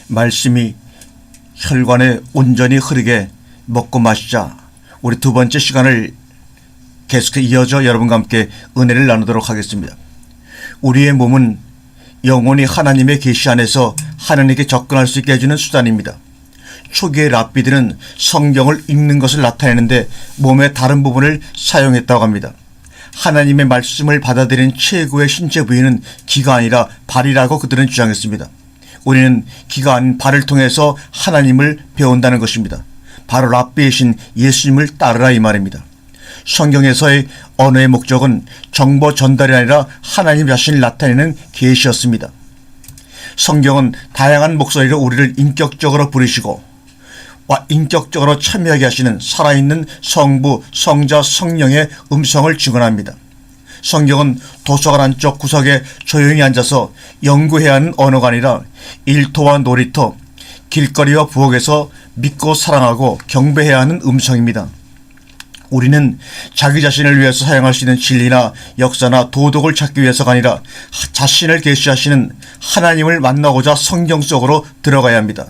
말씀이 혈관에 온전히 흐르게 먹고 마시자. 우리 두 번째 시간을 계속해 이어져 여러분과 함께 은혜를 나누도록 하겠습니다. 우리의 몸은 영원히 하나님의 계시 안에서 하나님께 접근할 수 있게 해주는 수단입니다. 초기의 랍비들은 성경을 읽는 것을 나타내는데 몸의 다른 부분을 사용했다고 합니다. 하나님의 말씀을 받아들이는 최고의 신체 부위는 귀가 아니라 발이라고 그들은 주장했습니다. 우리는 귀가 아닌 발을 통해서 하나님을 배운다는 것입니다. 바로 랍비이신 예수님을 따르라 이 말입니다. 성경에서의 언어의 목적은 정보 전달이 아니라 하나님 자신을 나타내는 계시였습니다. 성경은 다양한 목소리로 우리를 인격적으로 부르시고 인격적으로 참여하게 하시는 살아있는 성부, 성자, 성령의 음성을 증언합니다. 성경은 도서관 안쪽 구석에 조용히 앉아서 연구해야 하는 언어가 아니라 일터와 놀이터, 길거리와 부엌에서 믿고 사랑하고 경배해야 하는 음성입니다. 우리는 자기 자신을 위해서 사용할 수 있는 진리나 역사나 도덕을 찾기 위해서가 아니라 자신을 계시하시는 하나님을 만나고자 성경 속으로 들어가야 합니다.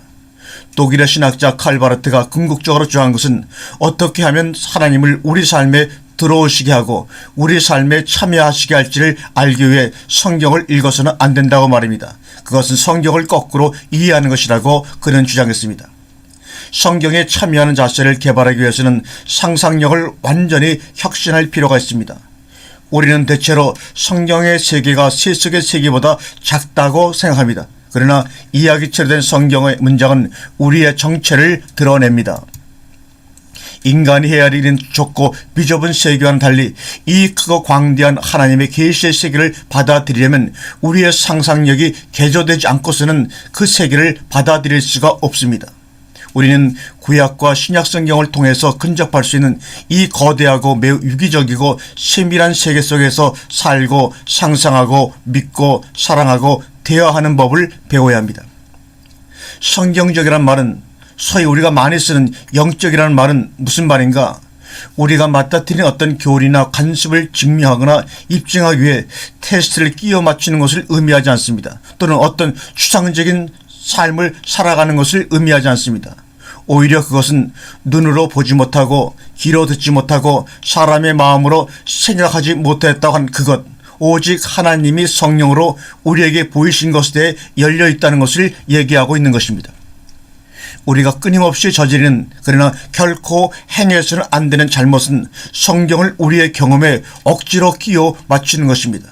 독일의 신학자 칼바르트가 궁극적으로 주장한 것은 어떻게 하면 하나님을 우리 삶에 들어오시게 하고 우리 삶에 참여하시게 할지를 알기 위해 성경을 읽어서는 안 된다고 말입니다. 그것은 성경을 거꾸로 이해하는 것이라고 그는 주장했습니다. 성경에 참여하는 자세를 개발하기 위해서는 상상력을 완전히 혁신할 필요가 있습니다. 우리는 대체로 성경의 세계가 세속의 세계보다 작다고 생각합니다. 그러나 이야기처럼 된 성경의 문장은 우리의 정체를 드러냅니다. 인간이 헤아릴 일은 좁고 비좁은 세계와는 달리 이 크고 광대한 하나님의 계시의 세계를 받아들이려면 우리의 상상력이 개조되지 않고서는 그 세계를 받아들일 수가 없습니다. 우리는 구약과 신약 성경을 통해서 근접할 수 있는 이 거대하고 매우 유기적이고 세밀한 세계 속에서 살고 상상하고 믿고 사랑하고 대화하는 법을 배워야 합니다. 성경적이라는 말은 소위 우리가 많이 쓰는 영적이라는 말은 무슨 말인가? 우리가 맞닥뜨리는 어떤 교리나 관습을 증명하거나 입증하기 위해 테스트를 끼워 맞추는 것을 의미하지 않습니다. 또는 어떤 추상적인 삶을 살아가는 것을 의미하지 않습니다. 오히려 그것은 눈으로 보지 못하고 귀로 듣지 못하고 사람의 마음으로 생각하지 못했다고 한 그것, 오직 하나님이 성령으로 우리에게 보이신 것에 대해 열려 있다는 것을 얘기하고 있는 것입니다. 우리가 끊임없이 저지르는 그러나 결코 행해서는 안 되는 잘못은 성경을 우리의 경험에 억지로 끼워 맞추는 것입니다.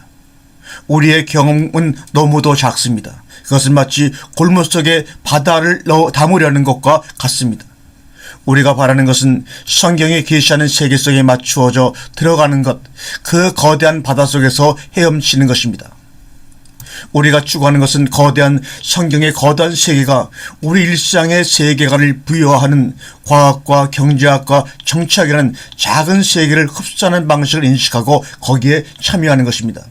우리의 경험은 너무도 작습니다. 그것은 마치 골목 속에 바다를 담으려는 것과 같습니다. 우리가 바라는 것은 성경에 계시하는 세계 속에 맞추어져 들어가는 것, 그 거대한 바다 속에서 헤엄치는 것입니다. 우리가 추구하는 것은 거대한 성경의 거대한 세계가 우리 일상의 세계관을 부여하는 과학과 경제학과 정치학이라는 작은 세계를 흡수하는 방식을 인식하고 거기에 참여하는 것입니다.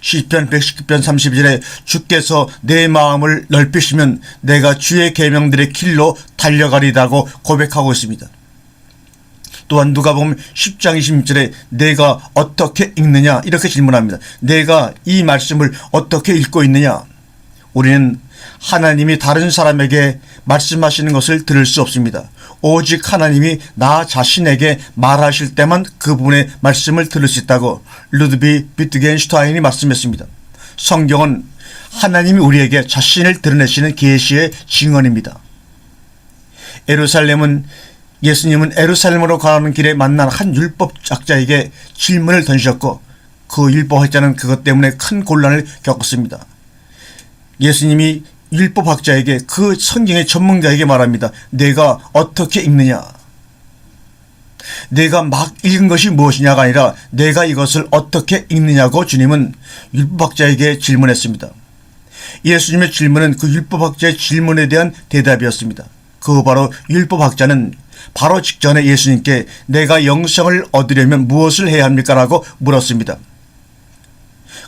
시편 119편 32절에 주께서 내 마음을 넓히시면 내가 주의 계명들의 길로 달려가리라고 고백하고 있습니다. 또한 누가복음 10장 26절에 내가 어떻게 읽느냐 이렇게 질문합니다. 내가 이 말씀을 어떻게 읽고 있느냐? 우리는 하나님이 다른 사람에게 말씀하시는 것을 들을 수 없습니다. 오직 하나님이 나 자신에게 말하실 때만 그분의 말씀을 들을 수 있다고 루드비 비트겐슈타인이 말씀했습니다. 성경은 하나님이 우리에게 자신을 드러내시는 계시의 증언입니다. 예수님은 에루살렘으로 가는 길에 만난 한 율법학자에게 질문을 던지셨고 그 율법학자는 그것 때문에 큰 곤란을 겪었습니다. 예수님이 율법학자에게 그 성경의 전문가에게 말합니다. 내가 어떻게 읽느냐? 내가 막 읽은 것이 무엇이냐가 아니라 내가 이것을 어떻게 읽느냐고 주님은 율법학자에게 질문했습니다. 예수님의 질문은 그 율법학자의 질문에 대한 대답이었습니다. 그 바로 율법학자는 바로 직전에 예수님께 내가 영생을 얻으려면 무엇을 해야 합니까? 라고 물었습니다.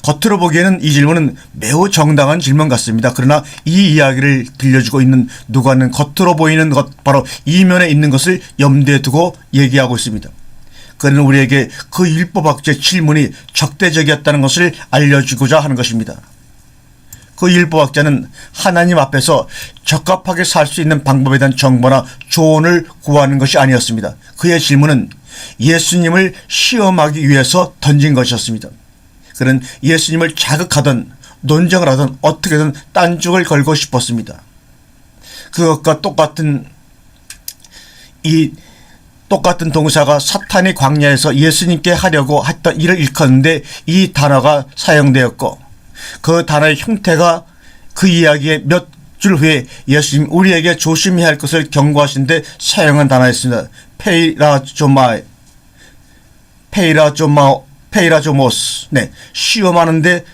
겉으로 보기에는 이 질문은 매우 정당한 질문 같습니다. 그러나 이 이야기를 들려주고 있는 누가는 겉으로 보이는 것, 바로 이면에 있는 것을 염두에 두고 얘기하고 있습니다. 그는 우리에게 그 율법학자의 질문이 적대적이었다는 것을 알려주고자 하는 것입니다. 그 율법학자는 하나님 앞에서 적합하게 살 수 있는 방법에 대한 정보나 조언을 구하는 것이 아니었습니다. 그의 질문은 예수님을 시험하기 위해서 던진 것이었습니다. 그는 예수님을 자극하든 논쟁을 하든 어떻게든 딴죽을 걸고 싶었습니다. 그것과 똑같은 동사가 사탄이 광야에서 예수님께 하려고 했던 일을 일컫는데 이 단어가 사용되었고, 그 단어의 형태가 그 이야기의 몇 줄 후에 예수님 우리에게 조심해야 할 것을 경고하시는데 사용한 단어였습니다. 페이라조모스. 네, 시험하는데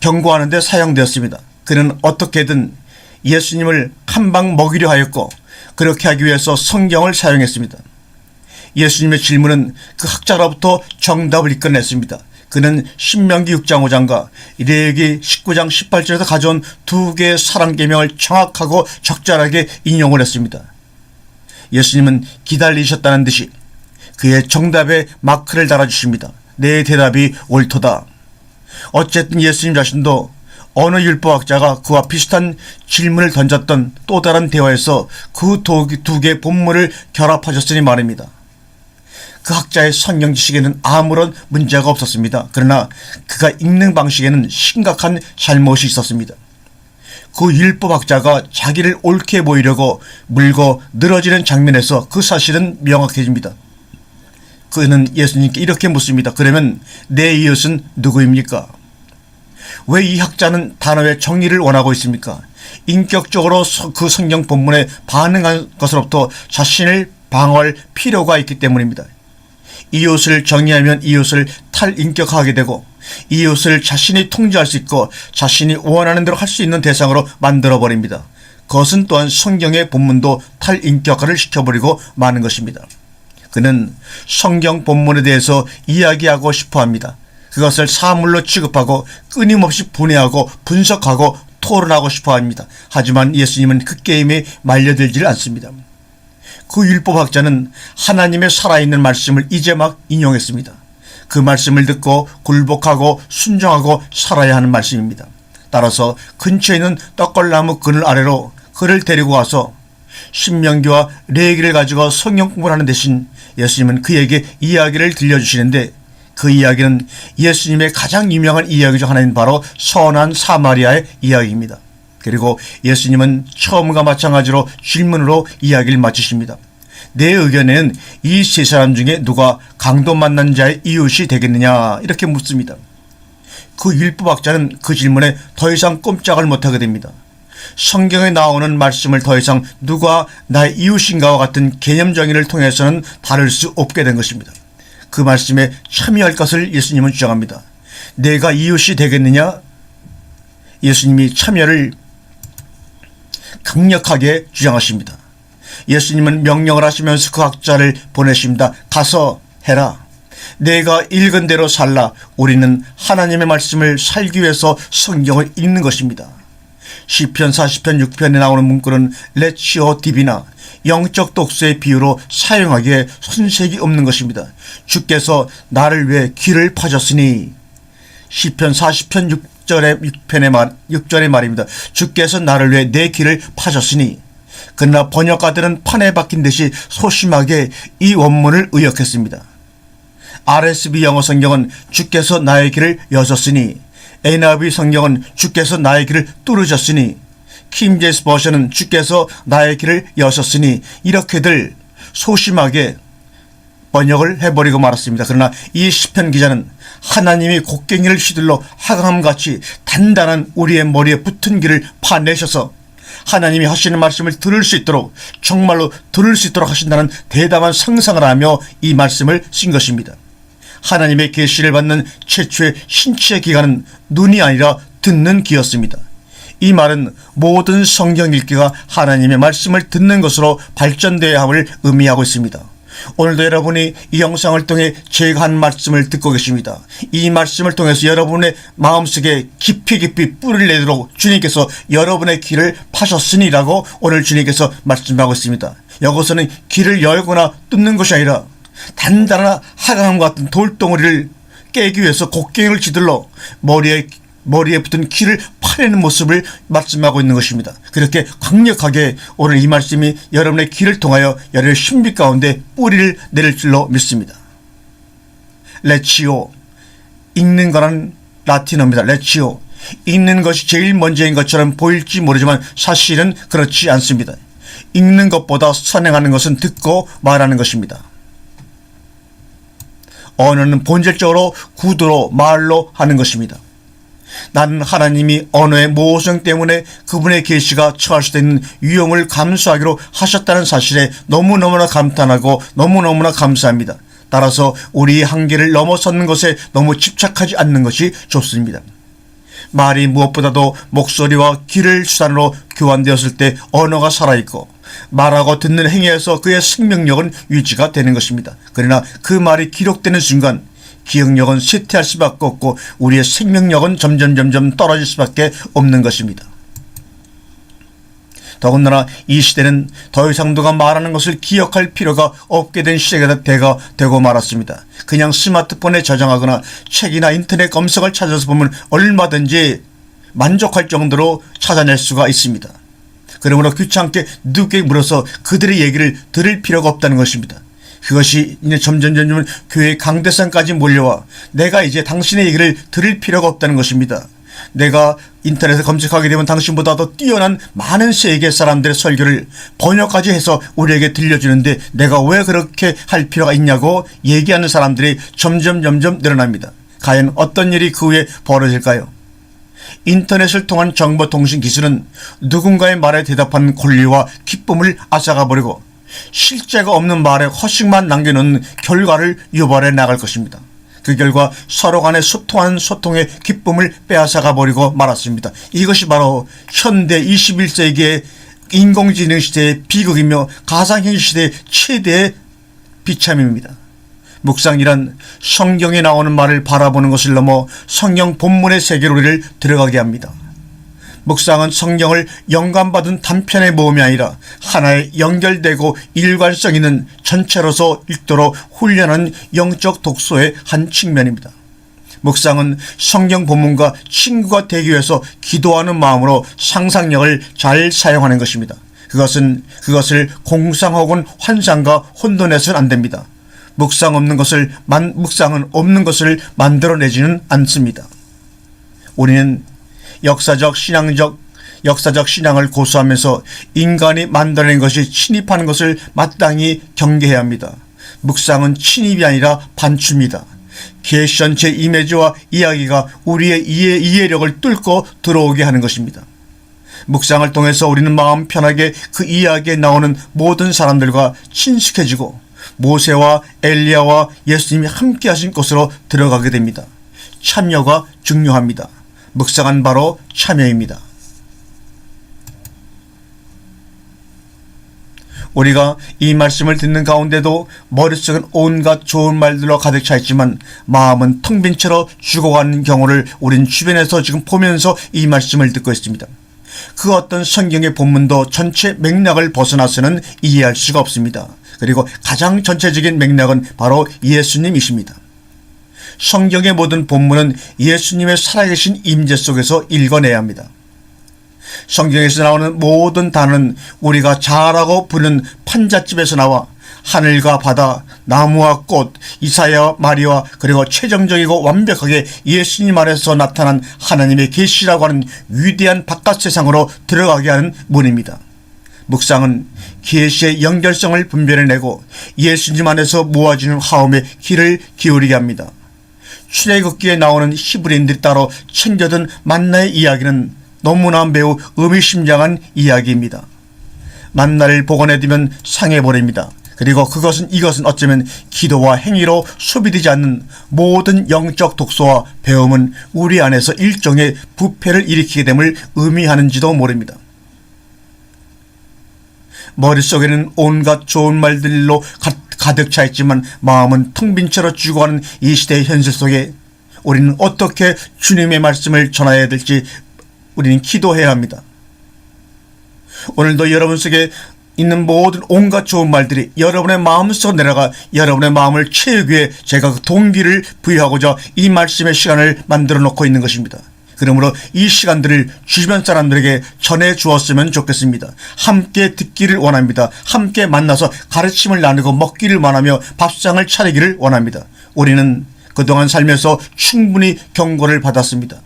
경고하는데 사용되었습니다. 그는 어떻게든 예수님을 한 방 먹이려 하였고, 그렇게 하기 위해서 성경을 사용했습니다. 예수님의 질문은 그 학자로부터 정답을 이끌어냈습니다. 그는 신명기 6장 5장과 레위기 19장 18절에서 가져온 두 개의 사랑계명을 정확하고 적절하게 인용을 했습니다. 예수님은 기다리셨다는 듯이 그의 정답에 마크를 달아주십니다. 내 대답이 옳도다. 어쨌든 예수님 자신도 어느 율법학자가 그와 비슷한 질문을 던졌던 또 다른 대화에서 그 두 개의 본문을 결합하셨으니 말입니다. 그 학자의 성경 지식에는 아무런 문제가 없었습니다. 그러나 그가 읽는 방식에는 심각한 잘못이 있었습니다. 그 율법학자가 자기를 옳게 보이려고 물고 늘어지는 장면에서 그 사실은 명확해집니다. 그는 예수님께 이렇게 묻습니다. 그러면 내 이웃은 누구입니까? 왜 이 학자는 단어의 정의를 원하고 있습니까? 인격적으로 그 성경 본문에 반응한 것으로부터 자신을 방어할 필요가 있기 때문입니다. 이웃을 정의하면 이웃을 탈인격화하게 되고, 이웃을 자신이 통제할 수 있고 자신이 원하는 대로 할 수 있는 대상으로 만들어버립니다. 그것은 또한 성경의 본문도 탈인격화를 시켜버리고 마는 것입니다. 그는 성경 본문에 대해서 이야기하고 싶어합니다. 그것을 사물로 취급하고 끊임없이 분해하고 분석하고 토론하고 싶어합니다. 하지만 예수님은 그 게임에 말려들지 않습니다. 그 율법학자는 하나님의 살아있는 말씀을 이제 막 인용했습니다. 그 말씀을 듣고 굴복하고 순종하고 살아야 하는 말씀입니다. 따라서 근처에 있는 떡걸나무 그늘 아래로 그를 데리고 와서 신명기와 레위기를 가지고 성경 공부를 하는 대신 예수님은 그에게 이야기를 들려주시는데, 그 이야기는 예수님의 가장 유명한 이야기 중 하나인 바로 선한 사마리아의 이야기입니다. 그리고 예수님은 처음과 마찬가지로 질문으로 이야기를 마치십니다. 내 의견에는 이 세 사람 중에 누가 강도 만난 자의 이웃이 되겠느냐, 이렇게 묻습니다. 그 율법학자는 그 질문에 더 이상 꼼짝을 못하게 됩니다. 성경에 나오는 말씀을 더 이상 누가 나의 이웃인가와 같은 개념 정의를 통해서는 다룰 수 없게 된 것입니다. 그 말씀에 참여할 것을 예수님은 주장합니다. 내가 이웃이 되겠느냐? 예수님이 참여를 강력하게 주장하십니다. 예수님은 명령을 하시면서 그 학자를 보내십니다. 가서 해라. 내가 읽은 대로 살라. 우리는 하나님의 말씀을 살기 위해서 성경을 읽는 것입니다. 시편 40편 6편에 나오는 문구는 레치오 디비나, 영적 독서의 비유로 사용하기에 손색이 없는 것입니다. 주께서 나를 위해 길을 파셨으니, 시편 40편 6절의 말입니다. 주께서 나를 위해 내 길을 파셨으니. 그러나 번역가들은 판에 박힌 듯이 소심하게 이 원문을 의역했습니다. RSV 영어 성경은 주께서 나의 길을 여셨으니, NIV 성경은 주께서 나의 길을 뚫으셨으니, 킹 제임스 버전은 주께서 나의 길을 여셨으니, 이렇게들 소심하게 번역을 해버리고 말았습니다. 그러나 이 시편 기자는 하나님이 곡괭이를 휘둘러 하강함같이 단단한 우리의 머리에 붙은 길을 파내셔서 하나님이 하시는 말씀을 들을 수 있도록, 정말로 들을 수 있도록 하신다는 대담한 상상을 하며 이 말씀을 쓴 것입니다. 하나님의 계시를 받는 최초의 신치의 기간은 눈이 아니라 듣는 귀였습니다. 이 말은 모든 성경 읽기가 하나님의 말씀을 듣는 것으로 발전되어야 함을 의미하고 있습니다. 오늘도 여러분이 이 영상을 통해 제가 한 말씀을 듣고 계십니다. 이 말씀을 통해서 여러분의 마음속에 깊이 뿌리를 내도록 주님께서 여러분의 길을 파셨으니라고 오늘 주님께서 말씀하고 있습니다. 여기서는 길을 열거나 뚫는 것이 아니라 단단한 하강과 같은 돌덩어리를 깨기 위해서 곡괭이를 휘둘러 머리에 머리에 붙은 키를 파내는 모습을 말씀하고 있는 것입니다. 그렇게 강력하게 오늘 이 말씀이 여러분의 귀를 통하여 여러분의 신비 가운데 뿌리를 내릴 줄로 믿습니다. 레치오, 읽는 거란 라틴어입니다. 레치오, 읽는 것이 제일 먼저인 것처럼 보일지 모르지만 사실은 그렇지 않습니다. 읽는 것보다 선행하는 것은 듣고 말하는 것입니다. 언어는 본질적으로 구두로 말로 하는 것입니다. 나는 하나님이 언어의 모성 때문에 그분의 계시가 처할 수도 있는 위험을 감수하기로 하셨다는 사실에 너무너무나 감탄하고 너무너무나 감사합니다. 따라서 우리의 한계를 넘어서는 것에 너무 집착하지 않는 것이 좋습니다. 말이 무엇보다도 목소리와 귀를 수단으로 교환되었을 때 언어가 살아있고 말하고 듣는 행위에서 그의 생명력은 유지가 되는 것입니다. 그러나 그 말이 기록되는 순간 기억력은 쇠퇴할 수밖에 없고 우리의 생명력은 점점 떨어질 수밖에 없는 것입니다. 더군다나 이 시대는 더 이상 누가 말하는 것을 기억할 필요가 없게 된 시대가 되고 말았습니다. 그냥 스마트폰에 저장하거나 책이나 인터넷 검색을 찾아서 보면 얼마든지 만족할 정도로 찾아낼 수가 있습니다. 그러므로 귀찮게 누구에게 물어서 그들의 얘기를 들을 필요가 없다는 것입니다. 그것이 이제 점점 교회의 강대상까지 몰려와 내가 이제 당신의 얘기를 들을 필요가 없다는 것입니다. 내가 인터넷에 검색하게 되면 당신보다 더 뛰어난 많은 세계 사람들의 설교를 번역까지 해서 우리에게 들려주는데 내가 왜 그렇게 할 필요가 있냐고 얘기하는 사람들이 점점 늘어납니다. 과연 어떤 일이 그 후에 벌어질까요? 인터넷을 통한 정보통신 기술은 누군가의 말에 대답하는 권리와 기쁨을 앗아가버리고 실제가 없는 말에 허식만 남겨놓는 결과를 유발해 나갈 것입니다. 그 결과 서로 간에 소통하는 소통의 기쁨을 빼앗아가 버리고 말았습니다. 이것이 바로 현대 21세기의 인공지능 시대의 비극이며 가상현실 시대의 최대의 비참입니다. 묵상이란 성경에 나오는 말을 바라보는 것을 넘어 성경 본문의 세계로 우리를 들어가게 합니다. 묵상은 성경을 영감받은 단편의 모험이 아니라 하나의 연결되고 일관성 있는 전체로서 읽도록 훈련하는 영적 독서의 한 측면입니다. 묵상은 성경 본문과 친구가 되기 위해서 기도하는 마음으로 상상력을 잘 사용하는 것입니다. 그것을 공상 혹은 환상과 혼돈해서는 안 됩니다. 묵상은 없는 것을 만들어내지는 않습니다. 우리는 역사적 신앙을 고수하면서 인간이 만들어낸 것이 침입하는 것을 마땅히 경계해야 합니다. 묵상은 침입이 아니라 반추입니다. 계시 전체 이미지와 이야기가 우리의 이해력을 뚫고 들어오게 하는 것입니다. 묵상을 통해서 우리는 마음 편하게 그 이야기에 나오는 모든 사람들과 친숙해지고 모세와 엘리야와 예수님이 함께 하신 곳으로 들어가게 됩니다. 참여가 중요합니다. 묵상은 바로 참여입니다. 우리가 이 말씀을 듣는 가운데도 머릿속은 온갖 좋은 말들로 가득 차 있지만 마음은 텅 빈 채로 죽어가는 경우를 우린 주변에서 지금 보면서 이 말씀을 듣고 있습니다. 그 어떤 성경의 본문도 전체 맥락을 벗어나서는 이해할 수가 없습니다. 그리고 가장 전체적인 맥락은 바로 예수님이십니다. 성경의 모든 본문은 예수님의 살아계신 임재 속에서 읽어내야 합니다. 성경에서 나오는 모든 단어는 우리가 잘하고 부르는 판잣집에서 나와 하늘과 바다, 나무와 꽃, 이사야와 마리아 그리고 최종적이고 완벽하게 예수님 안에서 나타난 하나님의 계시라고 하는 위대한 바깥 세상으로 들어가게 하는 문입니다. 묵상은 계시의 연결성을 분별해내고 예수님 안에서 모아지는 화음의 귀를 기울이게 합니다. 출애굽기에 나오는 히브리인들이 따로 챙겨둔 만나의 이야기는 너무나 매우 의미심장한 이야기입니다. 만나를 보관해두면 상해버립니다. 그리고 이것은 어쩌면 기도와 행위로 소비되지 않는 모든 영적 독서와 배움은 우리 안에서 일종의 부패를 일으키게 됨을 의미하는지도 모릅니다. 머릿속에는 온갖 좋은 말들로 가득 차 있지만 마음은 텅 빈 채로 죽어가는 이 시대의 현실 속에 우리는 어떻게 주님의 말씀을 전해야 될지 우리는 기도해야 합니다. 오늘도 여러분 속에 있는 모든 온갖 좋은 말들이 여러분의 마음속으로 내려가 여러분의 마음을 채우기 위해 제가 그 동기를 부여하고자 이 말씀의 시간을 만들어 놓고 있는 것입니다. 그러므로 이 시간들을 주변 사람들에게 전해 주었으면 좋겠습니다. 함께 듣기를 원합니다. 함께 만나서 가르침을 나누고 먹기를 원하며 밥상을 차리기를 원합니다. 우리는 그동안 살면서 충분히 경고를 받았습니다.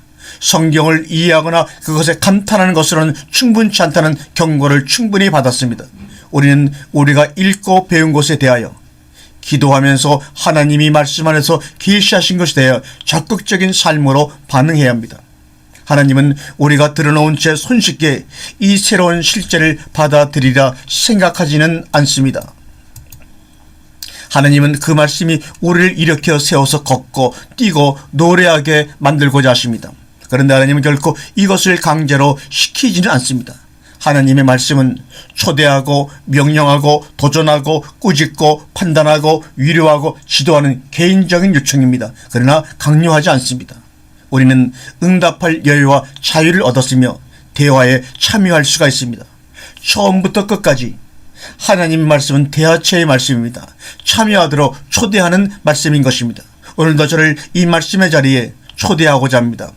성경을 이해하거나 그것에 감탄하는 것으로는 충분치 않다는 경고를 충분히 받았습니다. 우리는 우리가 읽고 배운 것에 대하여 기도하면서 하나님이 말씀 안에서 계시하신 것에 대하여 적극적인 삶으로 반응해야 합니다. 하나님은 우리가 들어놓은 채 손쉽게 이 새로운 실제를 받아들이라 생각하지는 않습니다. 하나님은 그 말씀이 우리를 일으켜 세워서 걷고 뛰고 노래하게 만들고자 하십니다. 그런데 하나님은 결코 이것을 강제로 시키지는 않습니다. 하나님의 말씀은 초대하고 명령하고 도전하고 꾸짖고 판단하고 위로하고 지도하는 개인적인 요청입니다. 그러나 강요하지 않습니다. 우리는 응답할 여유와 자유를 얻었으며 대화에 참여할 수가 있습니다. 처음부터 끝까지 하나님의 말씀은 대화체의 말씀입니다. 참여하도록 초대하는 말씀인 것입니다. 오늘도 저를 이 말씀의 자리에 초대하고자 합니다.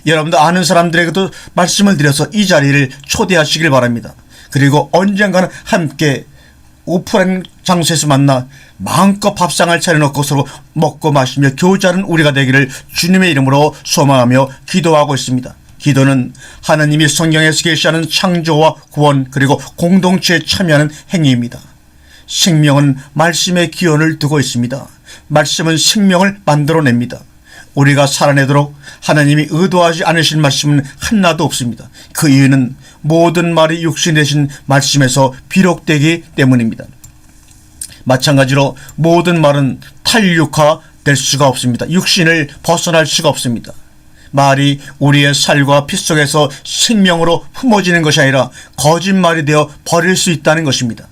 여러분도 아는 사람들에게도 말씀을 드려서 이 자리를 초대하시길 바랍니다. 그리고 언젠가는 함께 오프라인 장소에서 만나 마음껏 밥상을 차려놓고 서로 먹고 마시며 교제하는 우리가 되기를 주님의 이름으로 소망하며 기도하고 있습니다. 기도는 하나님이 성경에서 계시하는 창조와 구원 그리고 공동체에 참여하는 행위입니다. 생명은 말씀의 기원을 두고 있습니다. 말씀은 생명을 만들어냅니다. 우리가 살아내도록 하나님이 의도하지 않으신 말씀은 하나도 없습니다. 그 이유는 모든 말이 육신 되신 말씀에서 비록되기 때문입니다. 마찬가지로 모든 말은 탄육화될 수가 없습니다. 육신을 벗어날 수가 없습니다. 말이 우리의 살과 피 속에서 생명으로 품어지는 것이 아니라 거짓말이 되어 버릴 수 있다는 것입니다.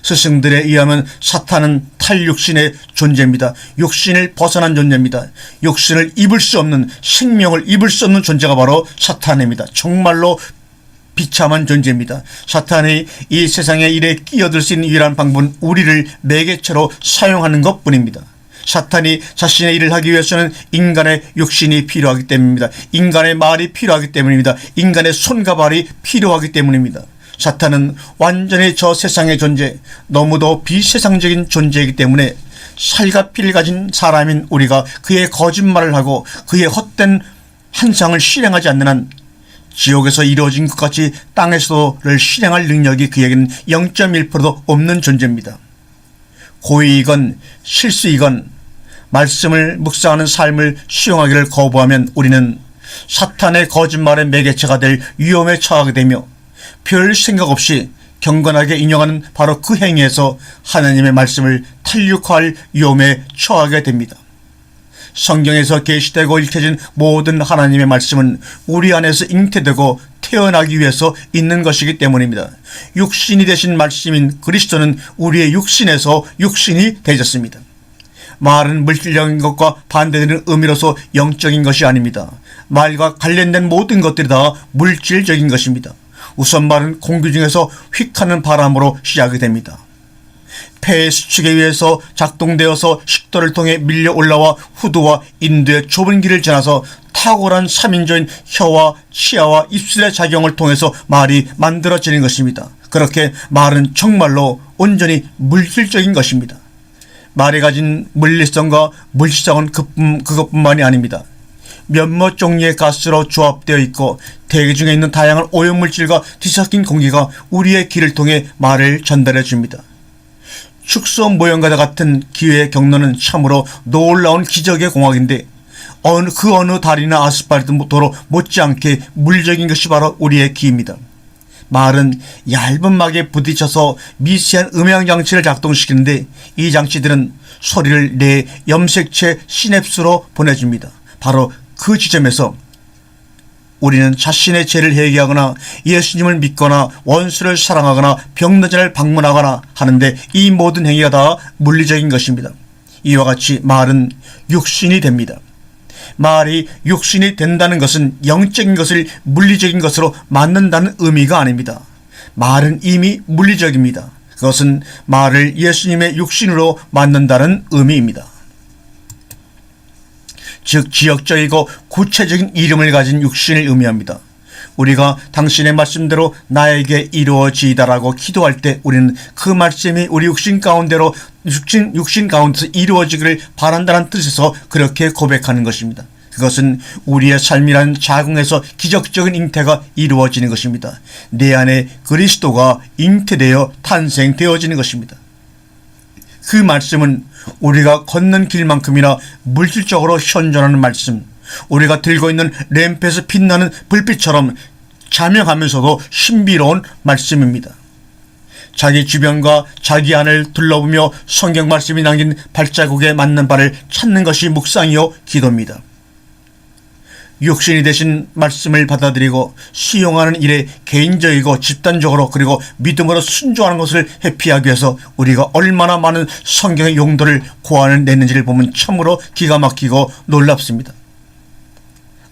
스승들에 의하면 사탄은 탈육신의 존재입니다. 육신을 벗어난 존재입니다. 육신을 입을 수 없는, 생명을 입을 수 없는 존재가 바로 사탄입니다. 정말로 비참한 존재입니다. 사탄이 이 세상의 일에 끼어들 수 있는 유일한 방법은 우리를 매개체로 사용하는 것뿐입니다. 사탄이 자신의 일을 하기 위해서는 인간의 육신이 필요하기 때문입니다. 인간의 말이 필요하기 때문입니다. 인간의 손과 발이 필요하기 때문입니다. 사탄은 완전히 저 세상의 존재, 너무도 비세상적인 존재이기 때문에 살과 피를 가진 사람인 우리가 그의 거짓말을 하고 그의 헛된 환상을 실행하지 않는 한 지옥에서 이루어진 것 같이 땅에서를 실행할 능력이 그에게는 0.1%도 없는 존재입니다. 고의이건 실수이건 말씀을 묵상하는 삶을 수용하기를 거부하면 우리는 사탄의 거짓말의 매개체가 될 위험에 처하게 되며 별 생각 없이 경건하게 인용하는 바로 그 행위에서 하나님의 말씀을 탈육할 위험에 처하게 됩니다. 성경에서 계시되고 읽혀진 모든 하나님의 말씀은 우리 안에서 잉태되고 태어나기 위해서 있는 것이기 때문입니다. 육신이 되신 말씀인 그리스도는 우리의 육신에서 육신이 되셨습니다. 말은 물질적인 것과 반대되는 의미로서 영적인 것이 아닙니다. 말과 관련된 모든 것들이 다 물질적인 것입니다. 우선 말은 공기 중에서 휙하는 바람으로 시작이 됩니다. 폐의 수축에 의해서 작동되어서 식도를 통해 밀려 올라와 후두와 인두의 좁은 길을 지나서 탁월한 3인조인 혀와 치아와 입술의 작용을 통해서 말이 만들어지는 것입니다. 그렇게 말은 정말로 온전히 물질적인 것입니다. 말이 가진 물리성과 물질성은 그것뿐만이 아닙니다. 몇몇 종류의 가스로 조합되어 있고 대기 중에 있는 다양한 오염물질과 뒤섞인 공기가 우리의 귀를 통해 말을 전달해 줍니다. 축소 모형과 같은 기회의 경로는 참으로 놀라운 기적의 공학인데 그 어느 다리나 아스팔트 도로 못지않게 물적인 것이 바로 우리의 귀입니다. 말은 얇은 막에 부딪혀서 미세한 음향장치를 작동시키는데 이 장치들은 소리를 내 염색체 시냅스로 보내줍니다. 바로 그 지점에서 우리는 자신의 죄를 회개하거나 예수님을 믿거나 원수를 사랑하거나 병든 자를 방문하거나 하는데 이 모든 행위가 다 물리적인 것입니다. 이와 같이 말은 육신이 됩니다. 말이 육신이 된다는 것은 영적인 것을 물리적인 것으로 만든다는 의미가 아닙니다. 말은 이미 물리적입니다. 그것은 말을 예수님의 육신으로 만든다는 의미입니다. 즉 지역적이고 구체적인 이름을 가진 육신을 의미합니다. 우리가 당신의 말씀대로 나에게 이루어지이다라고 기도할 때 우리는 그 말씀이 우리 육신 가운데서 이루어지기를 바란다는 뜻에서 그렇게 고백하는 것입니다. 그것은 우리의 삶이란 자궁에서 기적적인 잉태가 이루어지는 것입니다. 내 안에 그리스도가 잉태되어 탄생되어지는 것입니다. 그 말씀은 우리가 걷는 길만큼이나 물질적으로 현존하는 말씀, 우리가 들고 있는 램프에서 빛나는 불빛처럼 자명하면서도 신비로운 말씀입니다. 자기 주변과 자기 안을 둘러보며 성경 말씀이 남긴 발자국에 맞는 바를 찾는 것이 묵상이요 기도입니다. 육신이 되신 말씀을 받아들이고 수용하는 일에 개인적이고 집단적으로 그리고 믿음으로 순종하는 것을 회피하기 위해서 우리가 얼마나 많은 성경의 용도를 고안을 냈는지를 보면 참으로 기가 막히고 놀랍습니다.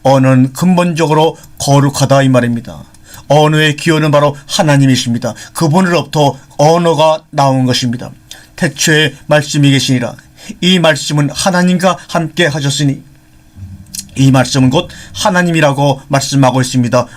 언어는 근본적으로 거룩하다 이 말입니다. 언어의 기원은 바로 하나님이십니다. 그분으로부터 언어가 나온 것입니다. 태초에 말씀이 계시니라. 이 말씀은 하나님과 함께 하셨으니 이 말씀은 곧 하나님이라고 말씀하고 있습니다.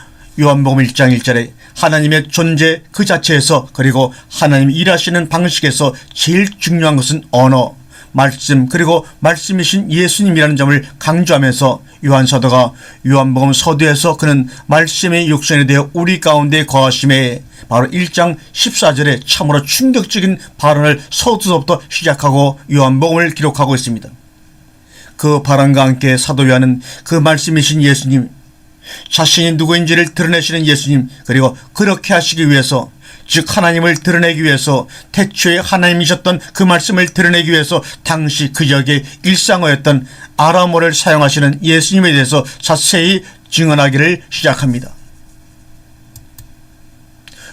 요한복음 1장 1절에 하나님의 존재 그 자체에서 그리고 하나님이 일하시는 방식에서 제일 중요한 것은 언어, 말씀 그리고 말씀이신 예수님이라는 점을 강조하면서 요한 사도가 요한복음 서두에서 그는 말씀의 육신이 되어 우리 가운데 거하심에 바로 1장 14절에 참으로 충격적인 발언을 서두서부터 시작하고 요한복음을 기록하고 있습니다. 그 발언과 함께 사도 요한은 그 말씀이신 예수님, 자신이 누구인지를 드러내시는 예수님, 그리고 그렇게 하시기 위해서 즉 하나님을 드러내기 위해서 태초에 하나님이셨던 그 말씀을 드러내기 위해서 당시 그 지역에 일상어였던 아람어를 사용하시는 예수님에 대해서 자세히 증언하기를 시작합니다.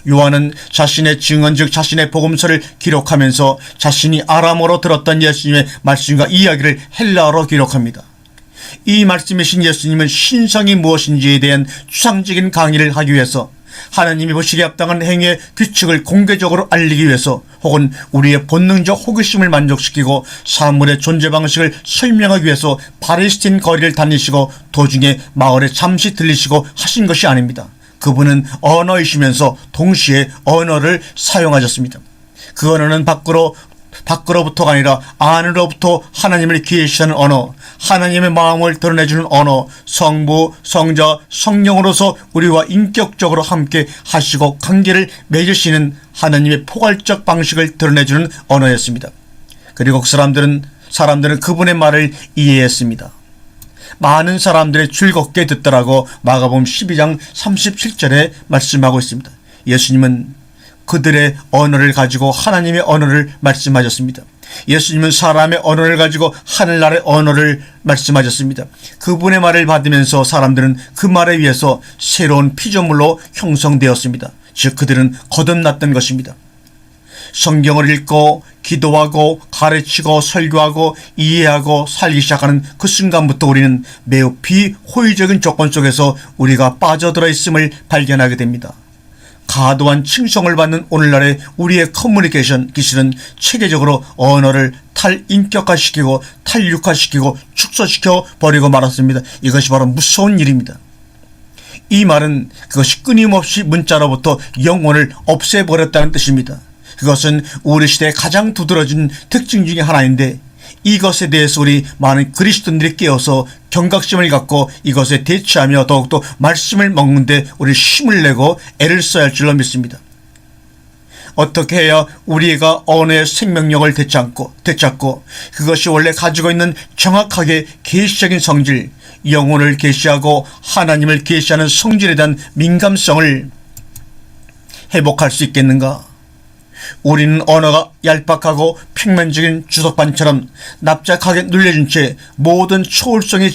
요한은 자신의 증언 즉 자신의 복음서를 기록하면서 자신이 아람어로 들었던 예수님의 말씀과 이야기를 헬라어로 기록합니다. 이 말씀이신 예수님은 신성이 무엇인지에 대한 추상적인 강의를 하기 위해서 하나님이 보시기에 합당한 행위의 규칙을 공개적으로 알리기 위해서 혹은 우리의 본능적 호기심을 만족시키고 사물의 존재 방식을 설명하기 위해서 팔레스틴 거리를 다니시고 도중에 마을에 잠시 들리시고 하신 것이 아닙니다. 그분은 언어이시면서 동시에 언어를 사용하셨습니다. 그 언어는 밖으로부터가 아니라 안으로부터 하나님을 계시하는 언어, 하나님의 마음을 드러내주는 언어, 성부, 성자, 성령으로서 우리와 인격적으로 함께 하시고 관계를 맺으시는 하나님의 포괄적 방식을 드러내주는 언어였습니다. 그리고 그 사람들은 그분의 말을 이해했습니다. 많은 사람들이 즐겁게 듣더라고 마가복음 12장 37절에 말씀하고 있습니다. 예수님은 그들의 언어를 가지고 하나님의 언어를 말씀하셨습니다. 예수님은 사람의 언어를 가지고 하늘나라의 언어를 말씀하셨습니다. 그분의 말을 받으면서 사람들은 그 말에 의해서 새로운 피조물로 형성되었습니다. 즉 그들은 거듭났던 것입니다. 성경을 읽고 기도하고 가르치고 설교하고 이해하고 살기 시작하는 그 순간부터 우리는 매우 비호의적인 조건 속에서 우리가 빠져들어 있음을 발견하게 됩니다. 과도한 칭송을 받는 오늘날의 우리의 커뮤니케이션 기술은 체계적으로 언어를 탈인격화시키고 탈육화시키고 축소시켜 버리고 말았습니다. 이것이 바로 무서운 일입니다. 이 말은 그것이 끊임없이 문자로부터 영혼을 없애버렸다는 뜻입니다. 그것은 우리 시대의 가장 두드러진 특징 중에 하나인데 이것에 대해서 우리 많은 그리스도인들이 깨어서 경각심을 갖고 이것에 대처하며 더욱더 말씀을 먹는데 우리 힘을 내고 애를 써야 할 줄로 믿습니다. 어떻게 해야 우리가 언어의 생명력을 되찾고 그것이 원래 가지고 있는 정확하게 계시적인 성질, 영혼을 계시하고 하나님을 계시하는 성질에 대한 민감성을 회복할 수 있겠는가? 우리는 언어가 얄팍하고 평면적인 주석반처럼 납작하게 눌려진 채 모든 초월성이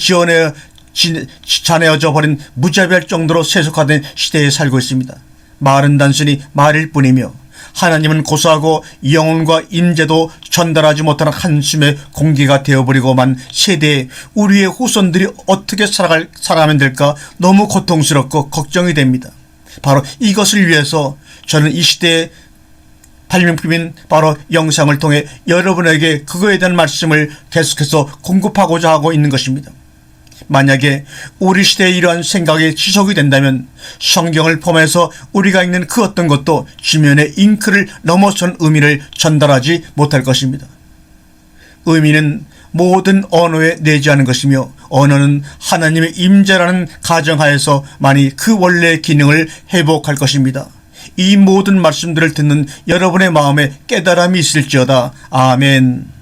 잔해어져 버린 무자비할 정도로 세속화된 시대에 살고 있습니다. 말은 단순히 말일 뿐이며 하나님은 고사하고 영혼과 임재도 전달하지 못하는 한숨의 공기가 되어버리고만 세대에 우리의 후손들이 어떻게 살아가면 될까 너무 고통스럽고 걱정이 됩니다. 바로 이것을 위해서 저는 이 시대의 발명품인 바로 영상을 통해 여러분에게 그거에 대한 말씀을 계속해서 공급하고자 하고 있는 것입니다. 만약에 우리 시대의 이러한 생각이 지속이 된다면 성경을 포함해서 우리가 읽는 그 어떤 것도 지면의 잉크를 넘어선 의미를 전달하지 못할 것입니다. 의미는 모든 언어에 내재하는 것이며 언어는 하나님의 임재라는 가정하에서만이 그 원래의 기능을 회복할 것입니다. 이 모든 말씀들을 듣는 여러분의 마음에 깨달음이 있을지어다. 아멘.